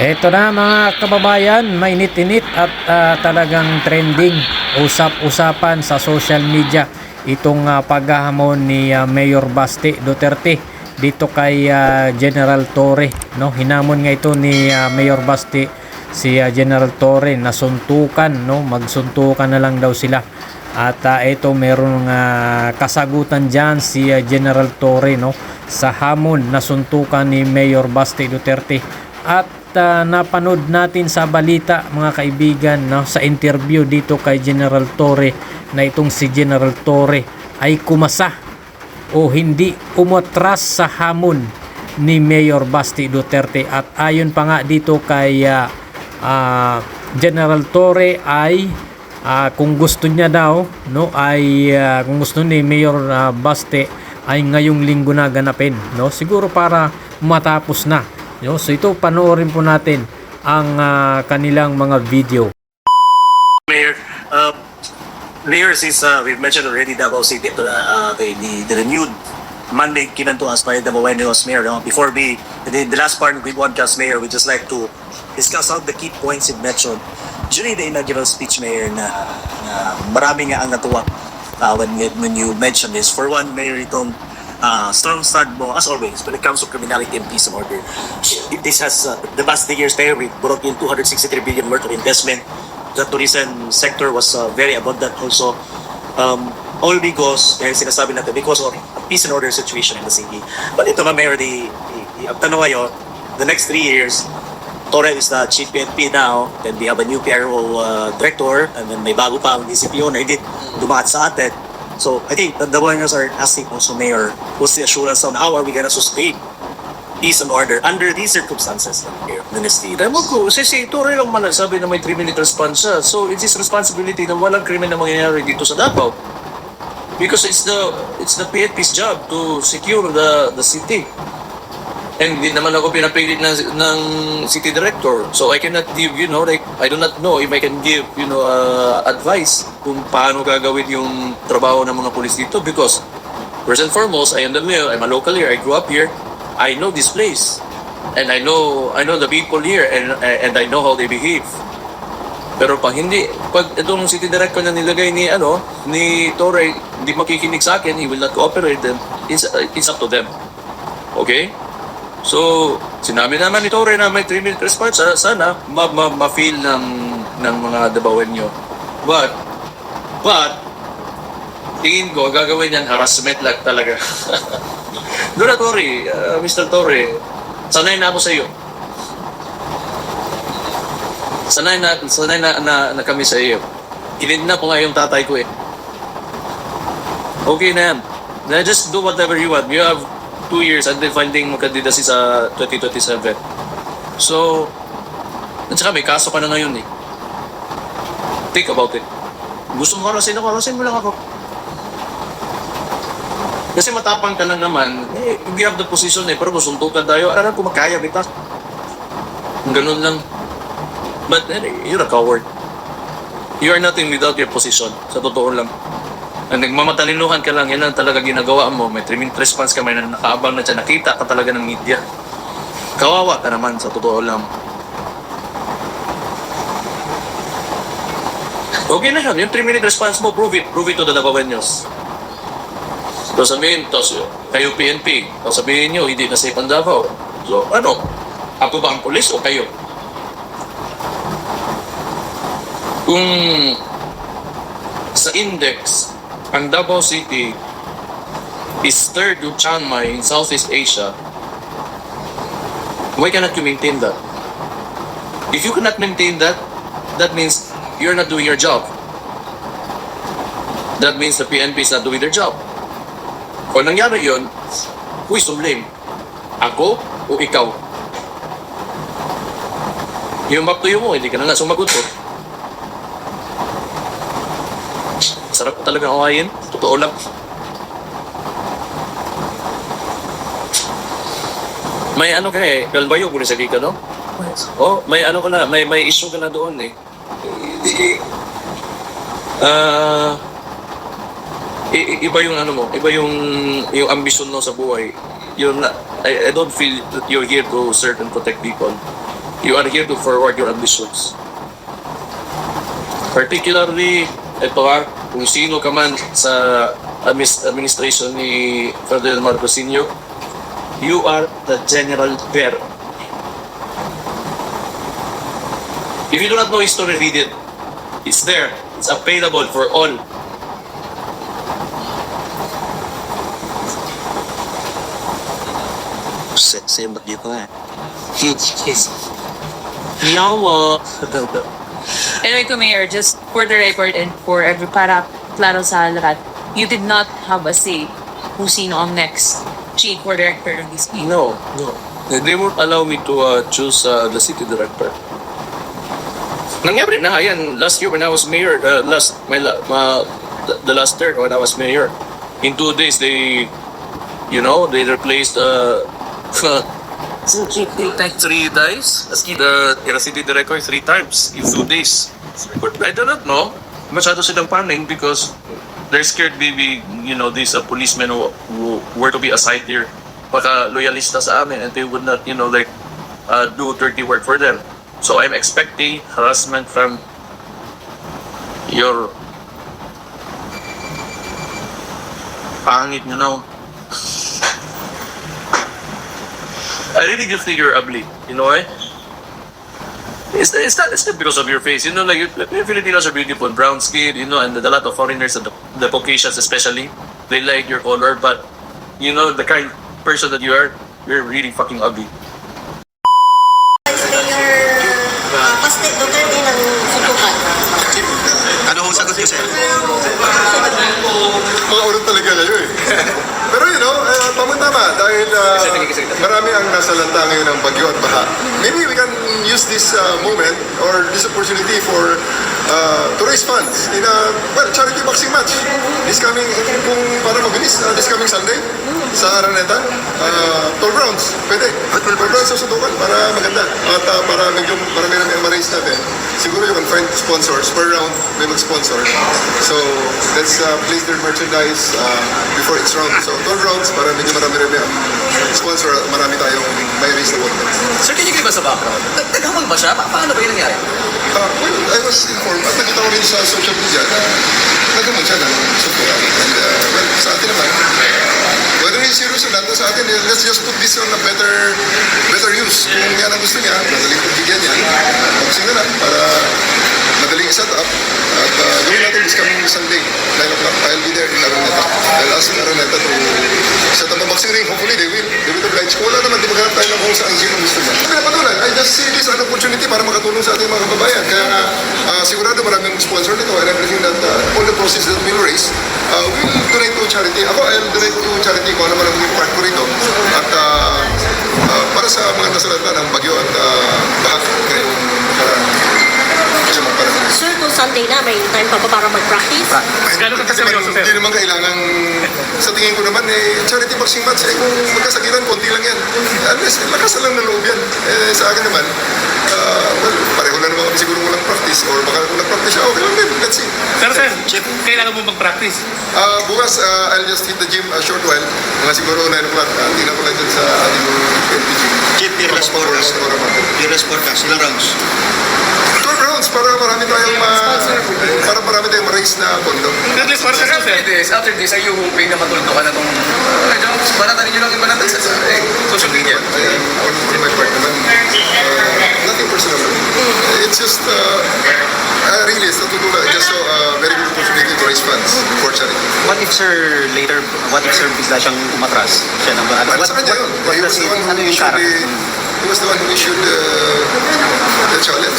Eto na mga kababayan, mainit-init at talagang trending, usap-usapan sa social media itong paghahamon ni Mayor Basti Duterte dito kay General Torre, no? Hinamon nga ito ni Mayor Basti si General Torre, nasuntukan, no? Magsuntukan na lang daw sila. At ito merong kasagutan diyan si General Torre, no, sa hamon na suntukan ni Mayor Basti Duterte. At napanood natin sa balita mga kaibigan, no, sa interview dito kay General Torre na itong si General Torre ay kumasa o hindi umatras sa hamon ni Mayor Basti Duterte. At ayon pa nga dito kay General Torre ay kung gusto niya daw, no, ay kung gusto ni Mayor Basti ay ngayong linggo na ganapin, no, siguro para matapos na, no. So ito, panoorin po natin ang kanilang mga video. Mayor, Mayor, since we've mentioned already Davao City, the renewed mandate given to us by the Buenos Mayor, no? Before the last part of the podcast, Mayor, we just like to discuss out the key points you mentioned during the inaugural speech, Mayor, na marami nga ang natuwa when you mentioned this. For one, Mayor, itong strong stand mo, as always, when it comes to criminality and peace and order. This has, the past 3 years, Mayor, we brought in 263 billion worth of investment. The tourism sector was very abundant also. All because, dahil sinasabi natin, because of a peace and order situation in the city. But ito nga, Mayor, ang tanong ngayon, the next 3 years, Torre is the chief PNP now, then we have a new PRO director, and then may bago pa ang DCPO na hindi dumaan sa atin. So I think the Buenos are asking also, Mayor, what's the assurance on how are we gonna sustain peace and order under these circumstances here in the state? Tama ko, si Torre lang man nagsabi na may 3-minute response siya. So it's his responsibility na walang krimen na mangyayari dito sa Davao. Because it's the PNP's job to secure the city. And hindi naman ako pinapilit ng city director. So I cannot give, like, I do not know if I can give, advice kung paano gagawin yung trabaho ng mga pulis dito. Because, first and foremost, I am the mayor, I'm a local here, I grew up here, I know this place. And I know the people here, and I know how they behave. Pero pag itong city director na nilagay ni Torre, hindi makikinig sa akin, he will not cooperate, then it's up to them. Okay? So, sinabi naman ni Torre na may 3-minute response, sana ma-feel ng mga Davaoenyo. But, tingin ko, gagawin yan, harassment lang talaga. Doon na, Torre, Mr. Torre, sanay na ako sa iyo. Sanay na kami sa iyo. Kinidnap po nga yung tatay ko eh. Okay na yan. Now just do whatever you want. You have 2 years until finding mo kandidacy sa 2027. So, at saka may kaso ka na ngayon eh. Think about it. Gusto mo karasin mo lang ako. Kasi matapang ka lang naman, you have the position eh, pero suntukan tayo, alam ko makaya, kita. Ganun lang. But you're a coward. You are nothing without your position, sa totoo lang. Ang nagmamatalinuhan ka lang, yan lang talaga ginagawa mo. May 3-minute response ka, may nakaabang na dyan, nakita ka talaga ng media. Kawawa ka naman, sa totoo lang. Okay na yan, yung 3-minute response mo, prove it to the Davaoenos. So sabihin, kayo PNP, sabihin nyo, hindi na safe ang Davao. So ako ba ang pulis o kayo? Kung sa index, ang Davao City is third to Chiang Mai in Southeast Asia, why cannot you maintain that? If you cannot maintain that, that means you're not doing your job. That means the PNP is not doing their job. Kung nangyari yun, who is to blame? Ako o ikaw? Yung back to you mo, hindi ka na nga sumagot ko. Sarap talaga awayin. Totoo lang. May ka eh. Kalbayo kung nasa ka, no? Oh, may ka na. May issue ka na doon eh. Iba yung mo. Iba yung ambisyon mo sa buhay. I don't feel that you're here to serve and protect people. you are here to forward your ambitions. Particularly, ito kung sino ka man sa administration ni Ferdinand Marcos Sr., you are the general bear. If you do not know history, read it. It's there. It's available for all. Xem bật đi có à. Anyway, to Mayor, just for the record and for every para klaro sa lahat, you did not have a say kung sino ang next chief or director of this team. No. They won't allow me to choose the city director. Nangyari na yan last year when I was mayor, the last term when I was mayor. In 2 days, they replaced 3 days. The city director 3 times in 2 days. But I do not know. Masyado silang paning because they're scared maybe, these policemen who were to be assigned here, baka loyalista sa amin and they would not, do dirty work for them. So I'm expecting harassment from your pangit, I really just think you're ugly, eh? It's not because of your face, like Filipinos are beautiful, brown skin, and a lot of foreigners and the Caucasians especially, they like your color, but the kind of person that you are, you're really fucking ugly. Mayor Baste Duterte ng suntukan. Ano kung sagot niyo, sir? Mga urong talaga kayo eh. Pero tama-tama dahil marami ang nasalanta ngayon ng bagyo at baha. Maybe we can use this moment or this opportunity for to raise funds in a charity boxing match. This coming, kung para mabilis, this coming Sunday sa Araneta, 12 rounds. Pwede. 12 rounds sa suntukan para maganda. At para medyo marami-rami ang ma-raise natin. Siguro you can find sponsors. Per round, may mag-sponsor. So, let's place their merchandise before each round. So, 12 rounds para medyo marami-rami ang sponsor. Marami tayong may raise na content. Sir, can you give us a background? Naghamag ba siya? Paano ba yung nangyari? Well, I was informed at nakita ko rin sa social media na nagamon siya ng suntukan. And, well, sa atin naman, whether he's serious or not, sa atin, let's just put this on a better use. Kung yan ang gusto niya, madaling pagbigyan niya, boxing na lang para madaling iset up. At gawin natin this coming Sunday, 9 o'clock. I'll be there in Araneta. I'll ask in Araneta to set up a boxing ring. Hopefully, they will oblige. Kung wala naman, di maghanap tayo ng kung saan sino gusto niya. Pinapatulan, I just see this as an opportunity para makatulong sa ating mga kababayan. Kaya sigurado maraming sponsor nito and everything that all the proceeds that we'll raise, we'll donate to charity. Ako, I'll donate to charity kung ano man ang part ko rito. At para sa mga nasalanta ng bagyo at baha ngayong parang Sir, kung Sunday na, may time pa ba para mag-practice? hindi naman kailangan, sa tingin ko naman, charity boxing match, kung magkasagiran, konti lang yan. Unless, lakas lang ng loob yan. Sa akin naman, well, pareho na naman kami siguro walang practice or baka walang practice, okay lang din, let's see. Pero sir, kailangan mo mag-practice. Bukas, I'll just hit the gym a short while, mga siguro 9 o'clock, tingnan ko lang dyan sa ating LPG. Chief, fearless forecast, ilang rounds? 12 rounds para marami tayong ma-raise na pondo. Fearless forecast mo, sir. After this, are you hoping na matulungan na itong banatan ninyo lang yung banatan sa social media? On my part naman, nothing personal. It's just, really, it's natutulog. Just so, very good opportunity to raise funds for charity. What if sir bigla siyang umatras? Siya nang Para sa kanya yun. He was the one who issued the challenge.